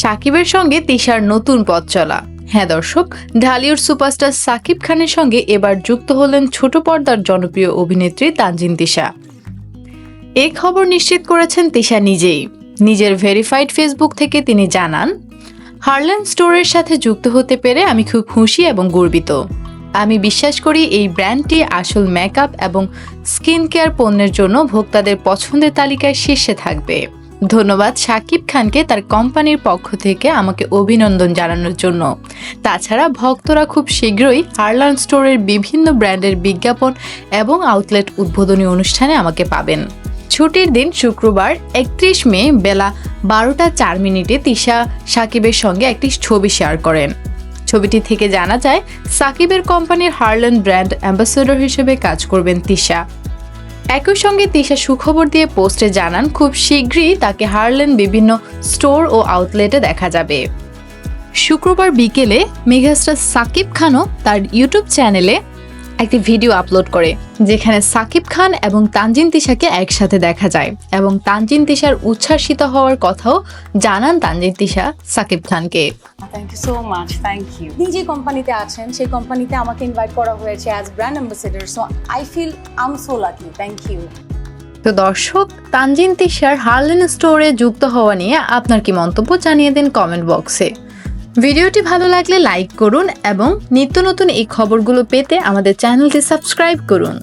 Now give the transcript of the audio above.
সাকিবের সঙ্গে তিশার নতুন পথ চলা। হ্যাঁ দর্শক, ঢালিউড সুপারস্টার সাকিব খানের সঙ্গে এবার যুক্ত হলেন ছোট পর্দার জনপ্রিয় অভিনেত্রী তানজিন তিশা। এই খবর নিশ্চিত করেছেন তিশা নিজেই। নিজের ভেরিফাইড ফেসবুক থেকে তিনি জানান, হারল্যান্ড স্টোরের সাথে যুক্ত হতে পেরে আমি খুব খুশি এবং গর্বিত। আমি বিশ্বাস করি এই ব্র্যান্ডটি আসল মেকআপ এবং স্কিন কেয়ার পণ্যের জন্য ভোক্তাদের পছন্দের তালিকায় শীর্ষে থাকবে। ধন্যবাদ সাকিব খানকে তার কোম্পানির পক্ষ থেকে আমাকে অভিনন্দন জানানোর জন্য। তাছাড়া ভক্তরা খুব শীঘ্রই হারল্যান্ড স্টোরের বিভিন্ন ব্র্যান্ডের বিজ্ঞাপন এবং আউটলেট উদ্বোধনী অনুষ্ঠানে আমাকে পাবেন। ছুটির দিন শুক্রবার ৩১ মে বেলা ১২টা ৪ মিনিটে তিশা সাকিবের সঙ্গে একটি ছবি শেয়ার করেন। ছবিটি থেকে জানা যায় সাকিবের কোম্পানির হারল্যান্ড ব্র্যান্ড অ্যাম্বাসেডর হিসেবে কাজ করবেন তিশা। একই সঙ্গে তিশা সুখবর দিয়ে পোস্টে জানান খুব শীঘ্রই তাকে হারল্যান্ড বিভিন্ন স্টোর ও আউটলেটে দেখা যাবে। শুক্রবার বিকেলে মেগাস্টার সাকিব খানও তার ইউটিউব চ্যানেলে একটি ভিডিও আপলোড করে, যেখানে সাকিব খান এবং তানজিন তিশাকে একসাথে দেখা যায় এবং তানজিন তিশার উচ্ছ্বাসিত হওয়ার কথাও জানান তানজিন তিশা সাকিব খানকে। Thank you so much, thank you. আপনি যে কোম্পানিতে আছেন সেই কোম্পানিতে আমাকে ইনভাইট করা হয়েছে as brand ambassador, so I feel I am so lucky. Thank you. তো দর্শক, তানজিন তিশার হারল্যান্ড স্টোরে যুক্ত হওয়া নিয়ে আপনার কি মন্তব্য জানিয়ে দিন কমেন্ট বক্সে। ভিডিওটি ভালো লাগলে লাইক করুন এবং নিত্য নতুন এই খবরগুলো পেতে আমাদের চ্যানেলটি সাবস্ক্রাইব করুন।